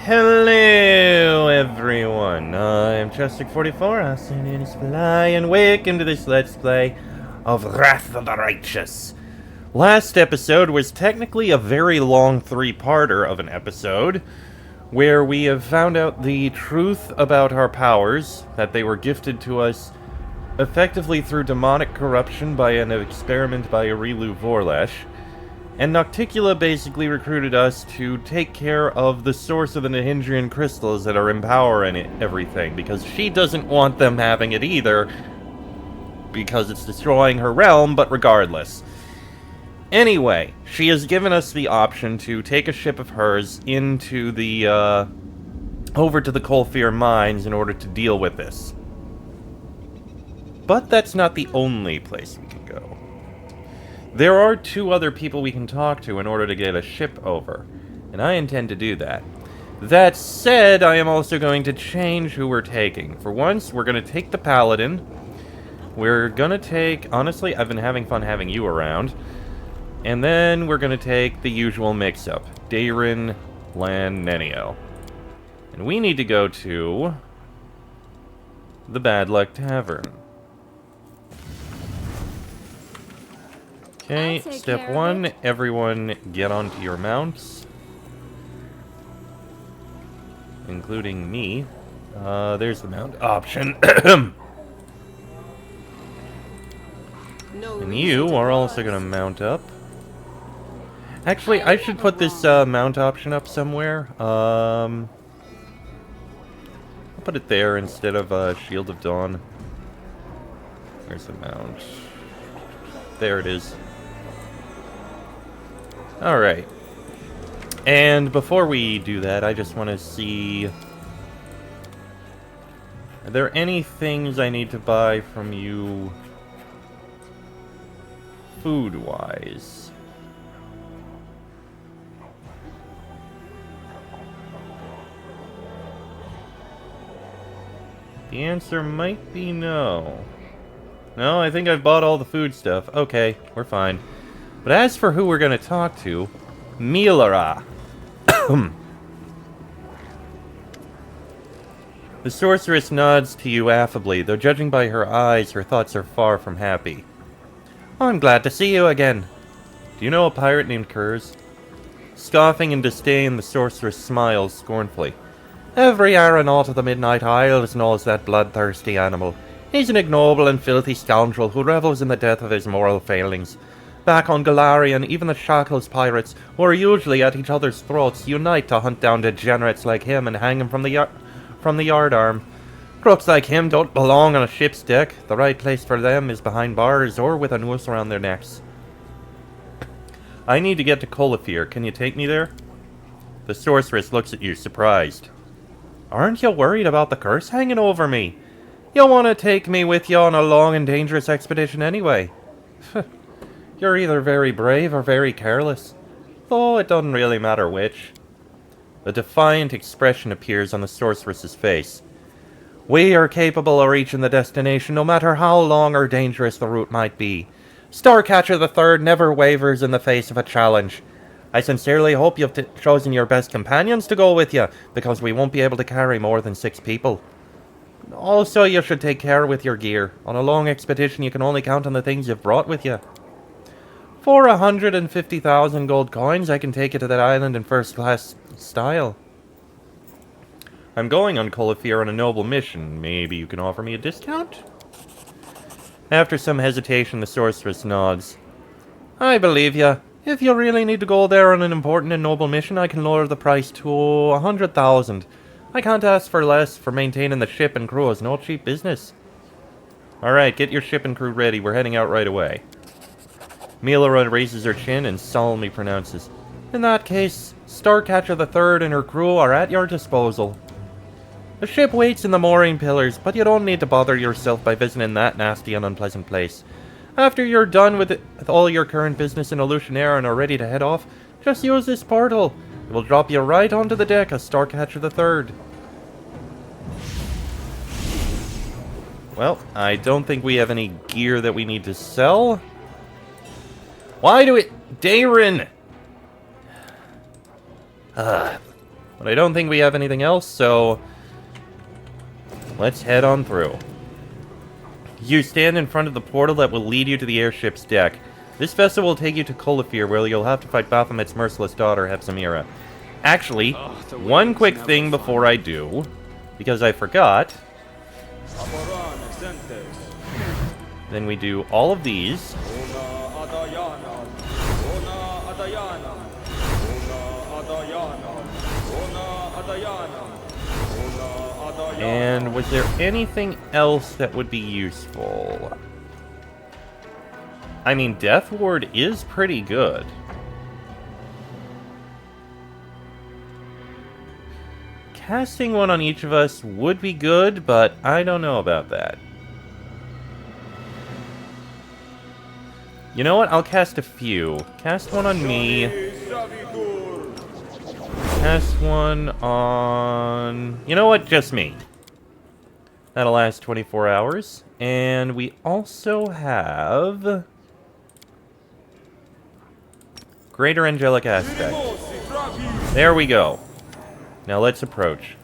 Hello, everyone. I'm Chestic44, Austin Fly, and welcome to this Let's Play of Wrath of the Righteous. Last episode was technically a very long three-parter of an episode, where we have found out the truth about our powers, that they were gifted to us effectively through demonic corruption by an experiment by Arilu Vorlesh. And Nocticula basically recruited us to take care of the source of the Nihindrian crystals that are empowering everything, because she doesn't want them having it either, because it's destroying her realm, but regardless. Anyway, she has given us the option to take a ship of hers into the, over to the Kolfir mines in order to deal with this. But that's not the only place we can go. There are two other people we can talk to in order to get a ship over, and I intend to do that. That said, I am also going to change who we're taking. For once, we're going to take the Paladin. We're going to take... Honestly, I've been having fun having you around. And then we're going to take the usual mix-up. Dayrin, Lan, Nenio. And we need to go to... the Bad Luck Tavern. Okay, step one, everyone get onto your mounts. Including me. There's the mount option. And you are also going to mount up. Actually, I should put this mount option up somewhere. I'll put it there instead of Shield of Dawn. Where's the mount? There it is. Alright. And before we do that, I just want to see... Are there any things I need to buy from you... food-wise? The answer might be no. No, I think I've bought all the food stuff. Okay, we're fine. But as for who we're going to talk to, Milara. The sorceress nods to you affably, though judging by her eyes, her thoughts are far from happy. I'm glad to see you again. Do you know a pirate named Kurz? Scoffing in disdain, the sorceress smiles scornfully. Every aeronaut of the Midnight Isles knows that bloodthirsty animal. He's an ignoble and filthy scoundrel who revels in the death of his moral failings. Back on Galarian, even the Shackles pirates, who are usually at each other's throats, unite to hunt down degenerates like him and hang him from the yardarm. Crooks like him don't belong on a ship's deck. The right place for them is behind bars or with a noose around their necks. I need to get to Kolfir. Can you take me there? The sorceress looks at you, surprised. Aren't you worried about the curse hanging over me? You'll want to take me with you on a long and dangerous expedition anyway. You're either very brave or very careless, though it doesn't really matter which. A defiant expression appears on the sorceress's face. We are capable of reaching the destination no matter how long or dangerous the route might be. Starcatcher III never wavers in the face of a challenge. I sincerely hope you've chosen your best companions to go with you, because we won't be able to carry more than 6 people. Also, you should take care with your gear. On a long expedition, you can only count on the things you've brought with you. For 150,000 gold coins, I can take you to that island in first-class style. I'm going on Kolfir on a noble mission. Maybe you can offer me a discount? After some hesitation, the sorceress nods. I believe you. If you really need to go there on an important and noble mission, I can lower the price to 100,000. I can't ask for less, for maintaining the ship and crew is no cheap business. Alright, get your ship and crew ready. We're heading out right away. Milara raises her chin and solemnly pronounces, In that case, Starcatcher III and her crew are at your disposal. The ship waits in the mooring pillars, but you don't need to bother yourself by visiting that nasty and unpleasant place. After you're done with all your current business in Illusionaire and are ready to head off, just use this portal. It will drop you right onto the deck of Starcatcher III. Well, I don't think we have any gear that we need to sell. Why do it... Dayrin! But I don't think we have anything else, so let's head on through. You stand in front of the portal that will lead you to the airship's deck. This vessel will take you to Kolafir, where you'll have to fight Baphomet's merciless daughter, Hepzimira. Actually, one quick thing before I do, because I forgot. Then we do all of these. And was there anything else that would be useful? I mean, Death Ward is pretty good. Casting one on each of us would be good, but I don't know about that. You know what? I'll cast a few. Cast one on me. Cast one on... You know what? Just me. That'll last 24 hours. And we also have... Greater Angelic Aspect. There we go. Now let's approach.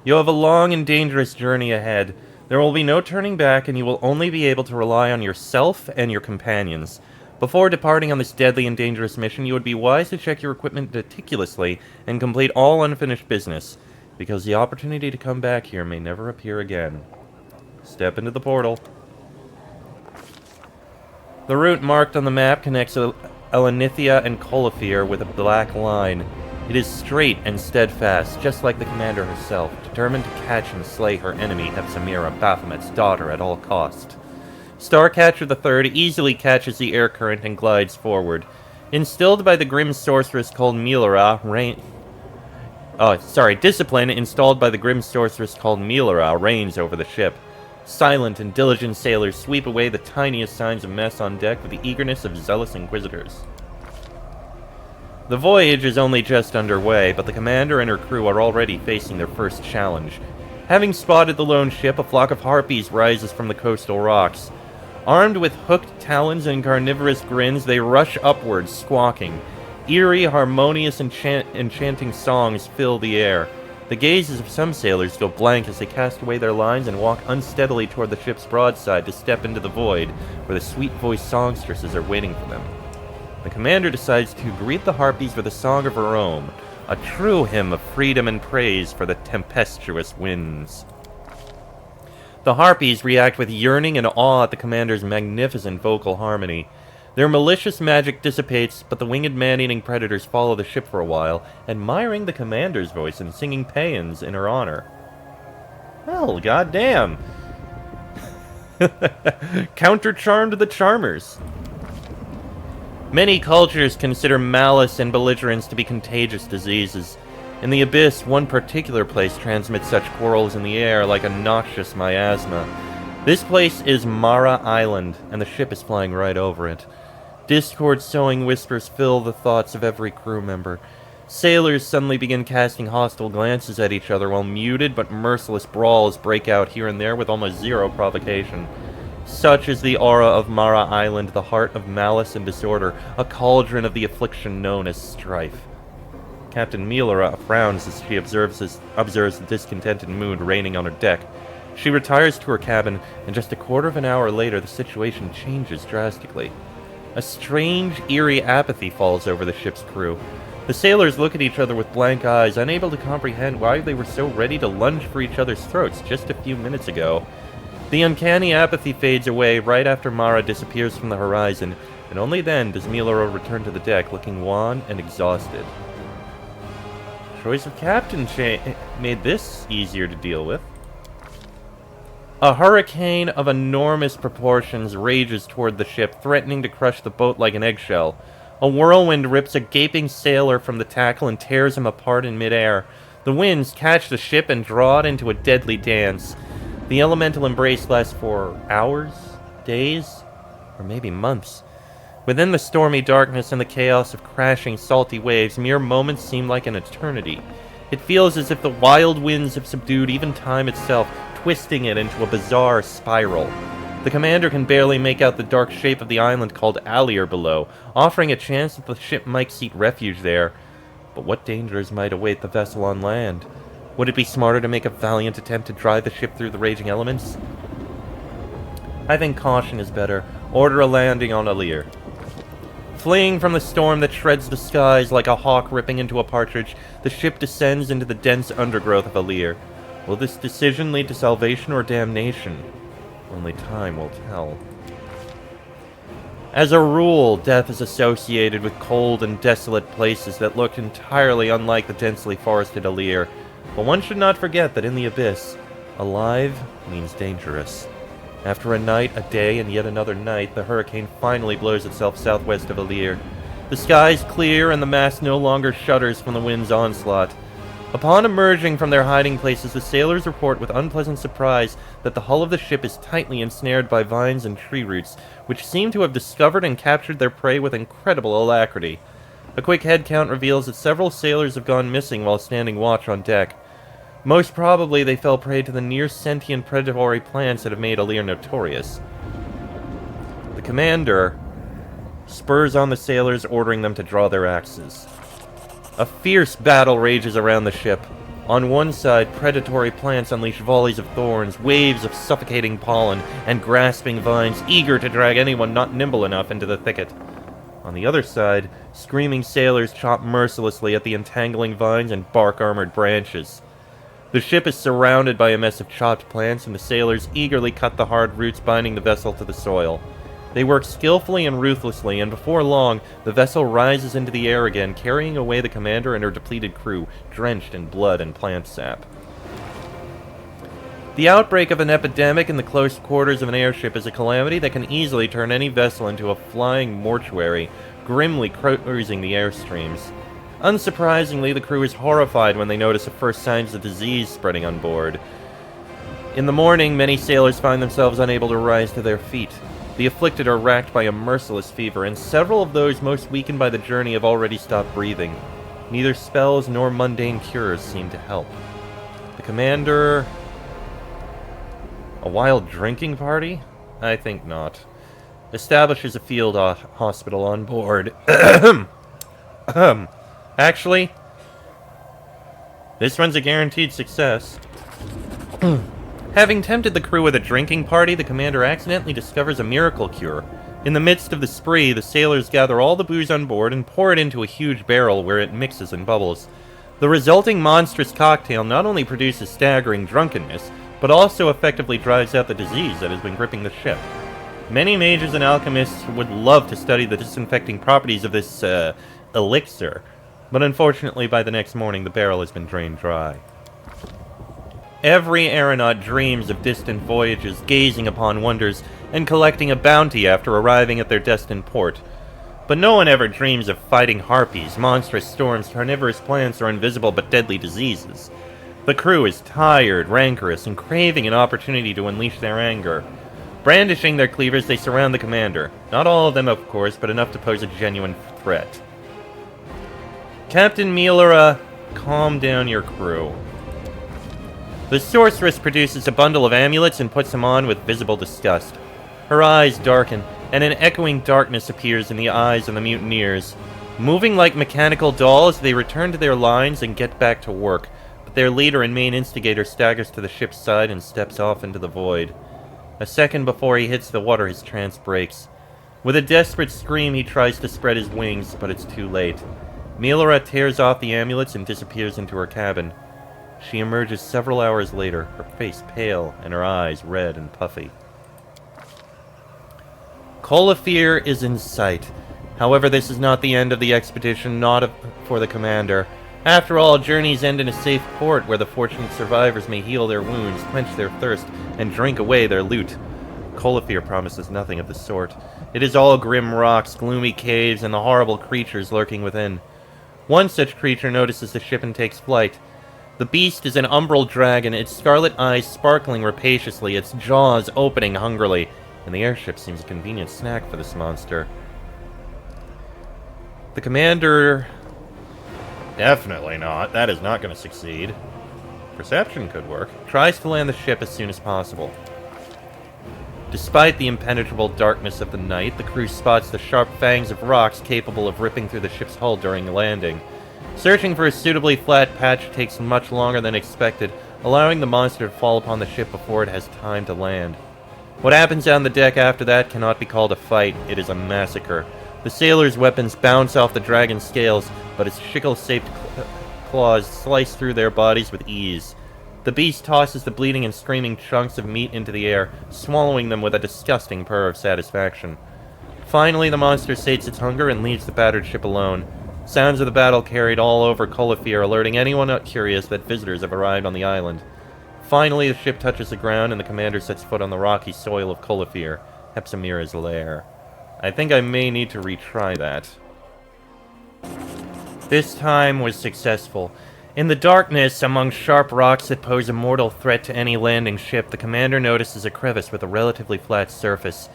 You have a long and dangerous journey ahead. There will be no turning back, and you will only be able to rely on yourself and your companions. Before departing on this deadly and dangerous mission, you would be wise to check your equipment meticulously and complete all unfinished business, because the opportunity to come back here may never appear again. Step into the portal. The route marked on the map connects Elenithia and Kolafir with a black line. It is straight and steadfast, just like the commander herself, determined to catch and slay her enemy, Hepzimira, Baphomet's daughter, at all cost. Starcatcher III easily catches the air current and glides forward. Instilled by the grim sorceress called Melara, discipline installed by the grim sorceress called Melara reigns over the ship. Silent and diligent sailors sweep away the tiniest signs of mess on deck with the eagerness of zealous inquisitors. The voyage is only just underway, but the commander and her crew are already facing their first challenge. Having spotted the lone ship, a flock of harpies rises from the coastal rocks. Armed with hooked talons and carnivorous grins, they rush upwards, squawking. Eerie, harmonious, enchanting songs fill the air. The gazes of some sailors go blank as they cast away their lines and walk unsteadily toward the ship's broadside to step into the void, where the sweet-voiced songstresses are waiting for them. The commander decides to greet the harpies with a song of her own, a true hymn of freedom and praise for the tempestuous winds. The harpies react with yearning and awe at the commander's magnificent vocal harmony. Their malicious magic dissipates, but the winged man-eating predators follow the ship for a while, admiring the commander's voice and singing paeans in her honor. Well, goddamn. Counter-charmed the charmers. Many cultures consider malice and belligerence to be contagious diseases. In the Abyss, one particular place transmits such quarrels in the air like a noxious miasma. This place is Mara Island, and the ship is flying right over it. Discord-sowing whispers fill the thoughts of every crew member. Sailors suddenly begin casting hostile glances at each other, while muted but merciless brawls break out here and there with almost zero provocation. Such is the aura of Mara Island, the heart of malice and disorder, a cauldron of the affliction known as strife. Captain Melara frowns as she observes the discontented mood reigning on her deck. She retires to her cabin, and just a quarter of an hour later the situation changes drastically. A strange, eerie apathy falls over the ship's crew. The sailors look at each other with blank eyes, unable to comprehend why they were so ready to lunge for each other's throats just a few minutes ago. The uncanny apathy fades away right after Mara disappears from the horizon, and only then does Melara return to the deck, looking wan and exhausted. Choice of captain made this easier to deal with. A hurricane of enormous proportions rages toward the ship, threatening to crush the boat like an eggshell. A whirlwind rips a gaping sailor from the tackle and tears him apart in midair. The winds catch the ship and draw it into a deadly dance. The elemental embrace lasts for hours, days, or maybe months. Within the stormy darkness and the chaos of crashing, salty waves, mere moments seem like an eternity. It feels as if the wild winds have subdued even time itself, twisting it into a bizarre spiral. The commander can barely make out the dark shape of the island called Allier below, offering a chance that the ship might seek refuge there. But what dangers might await the vessel on land? Would it be smarter to make a valiant attempt to drive the ship through the raging elements? I think caution is better. Order a landing on Alir. Fleeing from the storm that shreds the skies like a hawk ripping into a partridge, the ship descends into the dense undergrowth of Alir. Will this decision lead to salvation or damnation? Only time will tell. As a rule, death is associated with cold and desolate places that look entirely unlike the densely forested Alir. But one should not forget that in the abyss, alive means dangerous. After a night, a day, and yet another night, the hurricane finally blows itself southwest of Alir. The skies clear, and the mast no longer shudders from the wind's onslaught. Upon emerging from their hiding places, the sailors report with unpleasant surprise that the hull of the ship is tightly ensnared by vines and tree roots, which seem to have discovered and captured their prey with incredible alacrity. A quick head count reveals that several sailors have gone missing while standing watch on deck. Most probably, they fell prey to the near-sentient predatory plants that have made Alir notorious. The commander spurs on the sailors, ordering them to draw their axes. A fierce battle rages around the ship. On one side, predatory plants unleash volleys of thorns, waves of suffocating pollen, and grasping vines eager to drag anyone not nimble enough into the thicket. On the other side, screaming sailors chop mercilessly at the entangling vines and bark-armored branches. The ship is surrounded by a mess of chopped plants, and the sailors eagerly cut the hard roots binding the vessel to the soil. They work skillfully and ruthlessly, and before long, the vessel rises into the air again, carrying away the commander and her depleted crew, drenched in blood and plant sap. The outbreak of an epidemic in the close quarters of an airship is a calamity that can easily turn any vessel into a flying mortuary, grimly cruising the airstreams. Unsurprisingly, the crew is horrified when they notice the first signs of disease spreading on board. In the morning, many sailors find themselves unable to rise to their feet. The afflicted are racked by a merciless fever, and several of those most weakened by the journey have already stopped breathing. Neither spells nor mundane cures seem to help. The commander... A wild drinking party? I think not. Establishes a field hospital on board. Actually, this one's a guaranteed success. Having tempted the crew with a drinking party, the commander accidentally discovers a miracle cure. In the midst of the spree, the sailors gather all the booze on board and pour it into a huge barrel where it mixes and bubbles. The resulting monstrous cocktail not only produces staggering drunkenness, but also effectively drives out the disease that has been gripping the ship. Many mages and alchemists would love to study the disinfecting properties of this, elixir, but unfortunately by the next morning the barrel has been drained dry. Every aeronaut dreams of distant voyages, gazing upon wonders, and collecting a bounty after arriving at their destined port. But no one ever dreams of fighting harpies, monstrous storms, carnivorous plants, or invisible but deadly diseases. The crew is tired, rancorous, and craving an opportunity to unleash their anger. Brandishing their cleavers, they surround the commander. Not all of them, of course, but enough to pose a genuine threat. Captain Melora, calm down your crew. The sorceress produces a bundle of amulets and puts them on with visible disgust. Her eyes darken, and an echoing darkness appears in the eyes of the mutineers. Moving like mechanical dolls, they return to their lines and get back to work, but their leader and main instigator staggers to the ship's side and steps off into the void. A second before he hits the water, his trance breaks. With a desperate scream, he tries to spread his wings, but it's too late. Melora tears off the amulets and disappears into her cabin. She emerges several hours later, her face pale and her eyes red and puffy. Colafir is in sight. However, this is not the end of the expedition, for the commander. After all, journeys end in a safe port where the fortunate survivors may heal their wounds, quench their thirst, and drink away their loot. Colafir promises nothing of the sort. It is all grim rocks, gloomy caves, and the horrible creatures lurking within. One such creature notices the ship and takes flight. The beast is an umbral dragon, its scarlet eyes sparkling rapaciously, its jaws opening hungrily, and the airship seems a convenient snack for this monster. The commander... Definitely not. That is not going to succeed. Perception could work. Tries to land the ship as soon as possible. Despite the impenetrable darkness of the night, the crew spots the sharp fangs of rocks capable of ripping through the ship's hull during landing. Searching for a suitably flat patch takes much longer than expected, allowing the monster to fall upon the ship before it has time to land. What happens on the deck after that cannot be called a fight, it is a massacre. The sailors' weapons bounce off the dragon's scales, but its sickle-shaped claws slice through their bodies with ease. The beast tosses the bleeding and screaming chunks of meat into the air, swallowing them with a disgusting purr of satisfaction. Finally, the monster sates its hunger and leaves the battered ship alone. Sounds of the battle carried all over Colofir, alerting anyone not curious that visitors have arrived on the island. Finally, the ship touches the ground and the commander sets foot on the rocky soil of Colofir, Hepsamira's lair. I think I may need to retry that. This time was successful. In the darkness, among sharp rocks that pose a mortal threat to any landing ship, the commander notices a crevice with a relatively flat surface.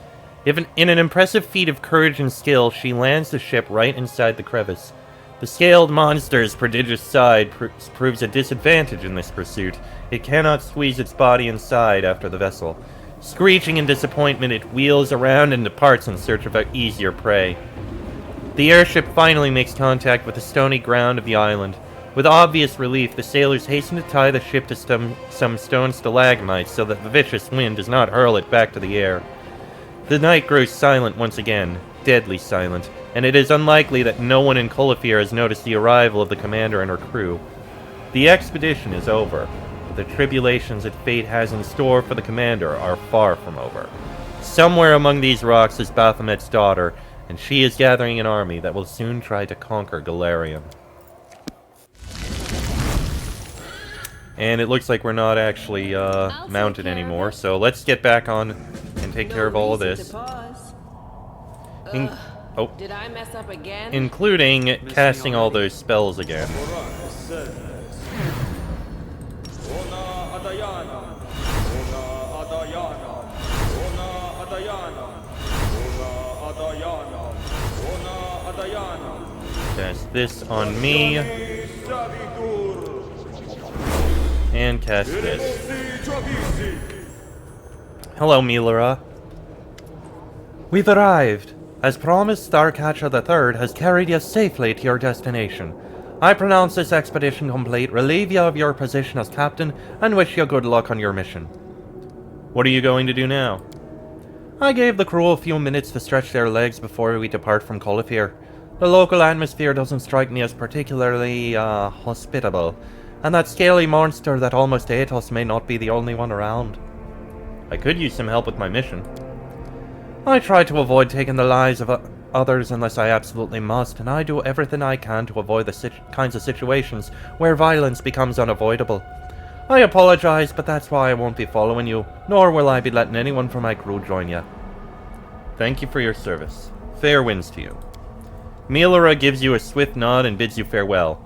In an impressive feat of courage and skill, she lands the ship right inside the crevice. The scaled monster's prodigious size proves a disadvantage in this pursuit. It cannot squeeze its body inside after the vessel. Screeching in disappointment, it wheels around and departs in search of easier prey. The airship finally makes contact with the stony ground of the island. With obvious relief, the sailors hasten to tie the ship to some stone stalagmites so that the vicious wind does not hurl it back to the air. The night grows silent once again, deadly silent, and it is unlikely that no one in Colofir has noticed the arrival of the commander and her crew. The expedition is over, but the tribulations that fate has in store for the commander are far from over. Somewhere among these rocks is Baphomet's daughter, and she is gathering an army that will soon try to conquer Golarion. And it looks like we're not actually mounted anymore, so let's get back on and take care of all of this. Did I mess up again? Including casting all those spells again. Cast this on me. And cast this. Hello, Milora. We've arrived. As promised, Starcatcher III has carried you safely to your destination. I pronounce this expedition complete, relieve you of your position as captain, and wish you good luck on your mission. What are you going to do now? I gave the crew a few minutes to stretch their legs before we depart from Colofir. The local atmosphere doesn't strike me as particularly, hospitable, and that scaly monster that almost ate us may not be the only one around. I could use some help with my mission. I try to avoid taking the lives of others unless I absolutely must, and I do everything I can to avoid the kinds of situations where violence becomes unavoidable. I apologize, but that's why I won't be following you, nor will I be letting anyone from my crew join you. Thank you for your service. Fair winds to you. Milora gives you a swift nod and bids you farewell.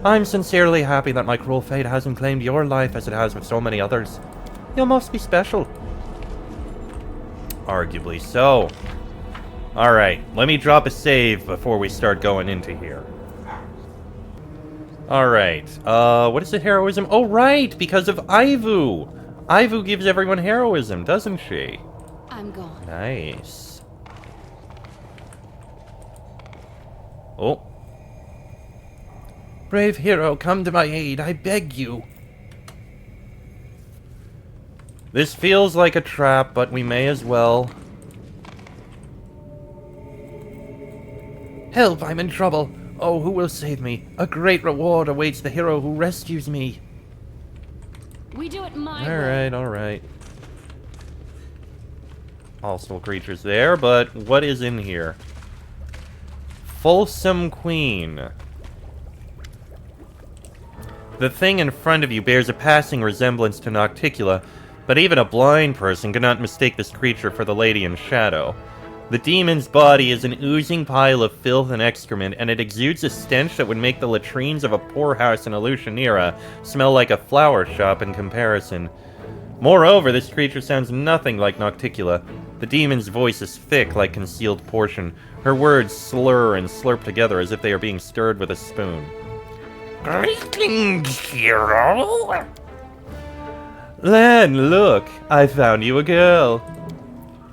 I'm sincerely happy that my cruel fate hasn't claimed your life as it has with so many others. You must be special. Arguably so. Alright, let me drop a save before we start going into here. Alright, what is the heroism? Oh, right, because of Aivu! Aivu gives everyone heroism, doesn't she? I'm gone. Nice. Oh. Brave hero, come to my aid, I beg you. This feels like a trap, but we may as well. Help, I'm in trouble. Oh, who will save me? A great reward awaits the hero who rescues me. We do it my way. Alright, alright. Hostile creatures there, but what is in here? Fulsome Queen. The thing in front of you bears a passing resemblance to Nocticula, but even a blind person cannot mistake this creature for the Lady in Shadow. The demon's body is an oozing pile of filth and excrement, and it exudes a stench that would make the latrines of a poorhouse in Alushanira smell like a flower shop in comparison. Moreover, this creature sounds nothing like Nocticula. The demon's voice is thick like concealed portion. Her words slur and slurp together as if they are being stirred with a spoon. Greetings, hero! Len, look! I found you a girl.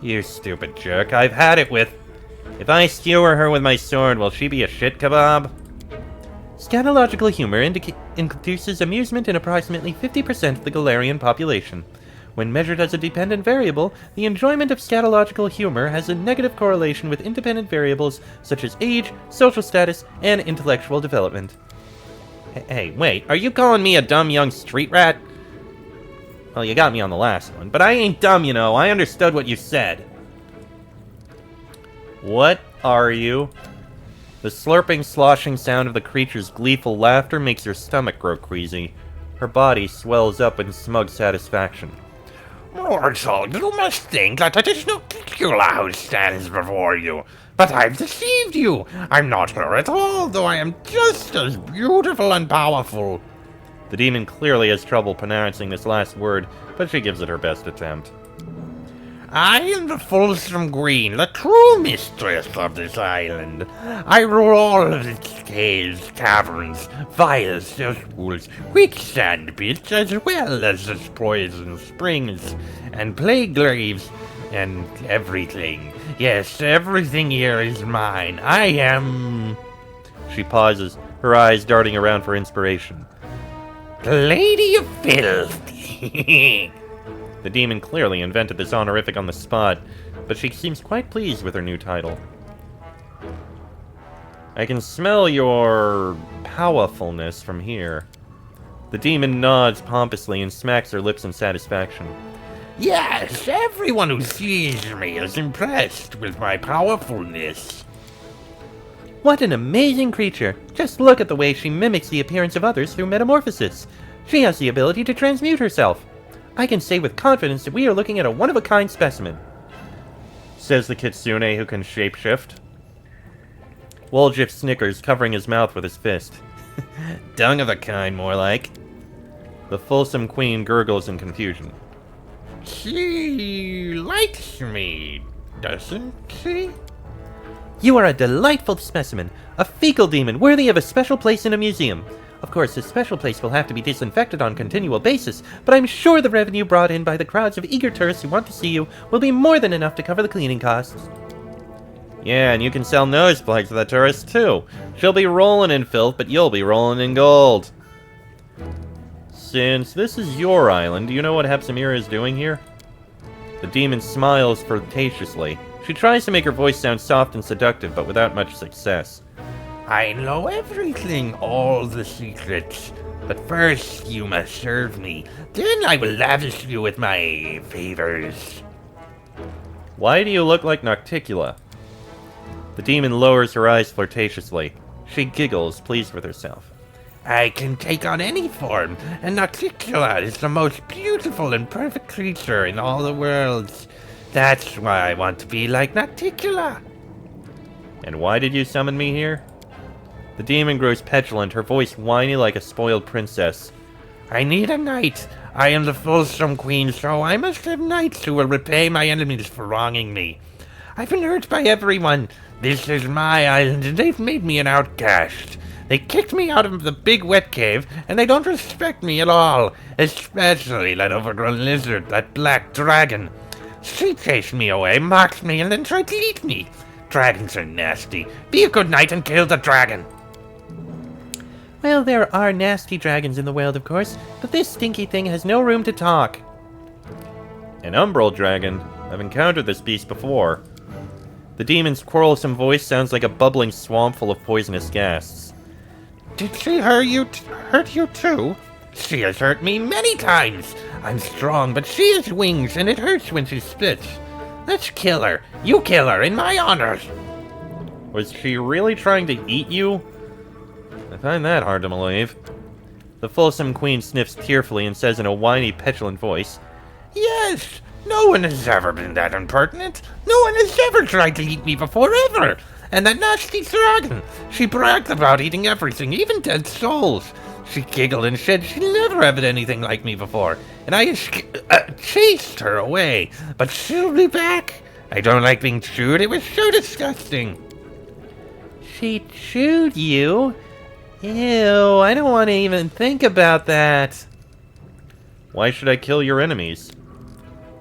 You stupid jerk, I've had it with... If I skewer her with my sword, will she be a shit kebab? Scatological humor induces amusement in approximately 50% of the Galarian population. When measured as a dependent variable, the enjoyment of scatological humor has a negative correlation with independent variables such as age, social status, and intellectual development. Hey, wait, are you calling me a dumb young street rat? Well, you got me on the last one, but I ain't dumb, you know. I understood what you said. What are you? The slurping, sloshing sound of the creature's gleeful laughter makes your stomach grow queasy. Her body swells up in smug satisfaction. Mortal, you must think that it is Noticula who stands before you. But I've deceived you. I'm not her at all, though I am just as beautiful and powerful. The demon clearly has trouble pronouncing this last word, but she gives it her best attempt. I am the Fulsome Queen, the true mistress of this island. I rule all of its caves, caverns, vile cesspools, quicksand pits, as well as its poison springs, and plague graves, and everything. Yes, everything here is mine. I am... She pauses, her eyes darting around for inspiration. The Lady of Filth. The demon clearly invented this honorific on the spot, but she seems quite pleased with her new title. I can smell your powerfulness from here. The demon nods pompously and smacks her lips in satisfaction. Yes, everyone who sees me is impressed with my powerfulness. What an amazing creature! Just look at the way she mimics the appearance of others through metamorphosis. She has the ability to transmute herself. I can say with confidence that we are looking at a one-of-a-kind specimen, says the kitsune who can shapeshift. Woljif snickers, covering his mouth with his fist. Dung of a kind, more like. The Fulsome Queen gurgles in confusion. She likes me, doesn't she? You are a delightful specimen, a fecal demon worthy of a special place in a museum. Of course, this special place will have to be disinfected on a continual basis, but I'm sure the revenue brought in by the crowds of eager tourists who want to see you will be more than enough to cover the cleaning costs. Yeah, and you can sell nose plugs to the tourists too. She'll be rolling in filth, but you'll be rolling in gold. Since this is your island, do you know what Hepsamira is doing here? The demon smiles flirtatiously. She tries to make her voice sound soft and seductive, but without much success. I know everything, all the secrets. But first, you must serve me. Then I will lavish you with my favors. Why do you look like Nocticula? The demon lowers her eyes flirtatiously. She giggles, pleased with herself. I can take on any form, and Nocticula is the most beautiful and perfect creature in all the worlds. That's why I want to be like Nocticula. And why did you summon me here? The demon grows petulant, her voice whiny like a spoiled princess. I need a knight. I am the Fulsome Queen, so I must have knights who will repay my enemies for wronging me. I've been hurt by everyone. This is my island, and they've made me an outcast. They kicked me out of the big wet cave, and they don't respect me at all. Especially that overgrown lizard, that black dragon. She chased me away, mocked me, and then tried to eat me. Dragons are nasty. Be a good knight and kill the dragon. Well, there are nasty dragons in the world, of course, but this stinky thing has no room to talk. An umbral dragon? I've encountered this beast before. The demon's quarrelsome voice sounds like a bubbling swamp full of poisonous gas. Did she hurt you too? She has hurt me many times. I'm strong, but she has wings, and it hurts when she spits. Let's kill her. You kill her in my honor. Was she really trying to eat you? I find that hard to believe. The Fulsome Queen sniffs tearfully and says in a whiny, petulant voice, Yes, no one has ever been that impertinent. No one has ever tried to eat me before, ever. And that nasty dragon, she bragged about eating everything, even dead souls. She giggled and said she never had anything like me before, and I chased her away. But she'll be back. I don't like being chewed. It was so disgusting. She chewed you? Ew, I don't want to even think about that. Why should I kill your enemies?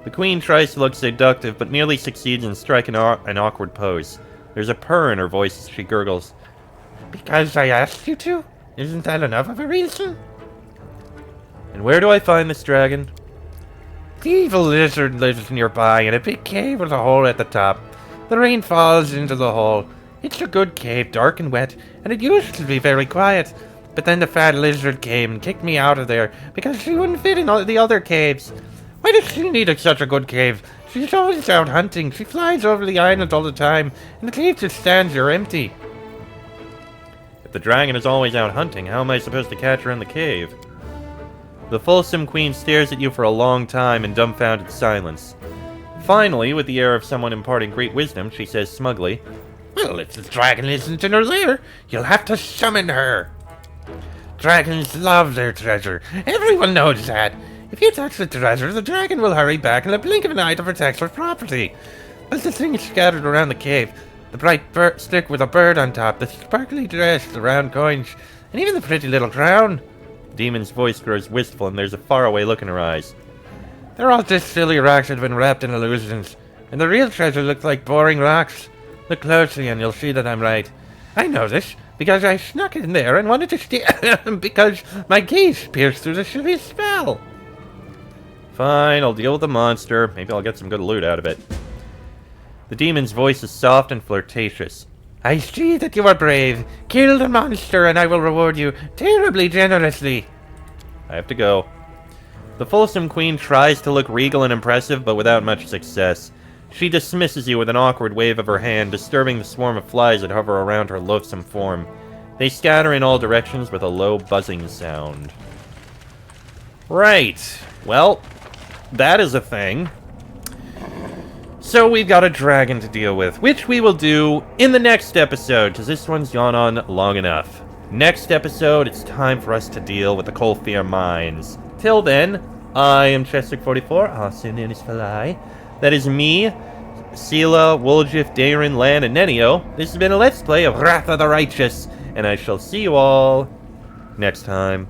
The queen tries to look seductive, but merely succeeds in striking an awkward pose. There's a purr in her voice as she gurgles. Because I asked you to? Isn't that enough of a reason? And where do I find this dragon? The evil lizard lives nearby in a big cave with a hole at the top. The rain falls into the hole. It's a good cave, dark and wet, and it used to be very quiet. But then the fat lizard came and kicked me out of there because she wouldn't fit in all the other caves. Why does she need such a good cave? She's always out hunting. She flies over the island all the time, and the cave just stands there empty. If the dragon is always out hunting, how am I supposed to catch her in the cave? The Fulsome Queen stares at you for a long time in dumbfounded silence. Finally, with the air of someone imparting great wisdom, she says smugly, Well, if the dragon isn't in her lair, you'll have to summon her. Dragons love their treasure. Everyone knows that. If you touch the treasure, the dragon will hurry back in a blink of an eye to protect her property. But the thing is scattered around the cave. The bright stick with a bird on top, the sparkly dress, the round coins, and even the pretty little crown. The demon's voice grows wistful and there's a faraway look in her eyes. They're all just silly rocks that have been wrapped in illusions. And the real treasure looks like boring rocks. Look closely and you'll see that I'm right. I know this, because I snuck in there and wanted to steal because my gaze pierced through the shivvy's spell. Fine, I'll deal with the monster. Maybe I'll get some good loot out of it. The demon's voice is soft and flirtatious. I see that you are brave. Kill the monster and I will reward you terribly generously. I have to go. The Fulsome Queen tries to look regal and impressive, but without much success. She dismisses you with an awkward wave of her hand, disturbing the swarm of flies that hover around her loathsome form. They scatter in all directions with a low buzzing sound. Right. Well, that is a thing. So we've got a dragon to deal with, which we will do in the next episode, because this one's gone on long enough. Next episode, it's time for us to deal with the Kolfir Mines. Till then, I am Chester44, also known as Falai. That is me, Sela, Woljif, Darin, Lan, and Nenio. This has been a Let's Play of Wrath of the Righteous, and I shall see you all next time.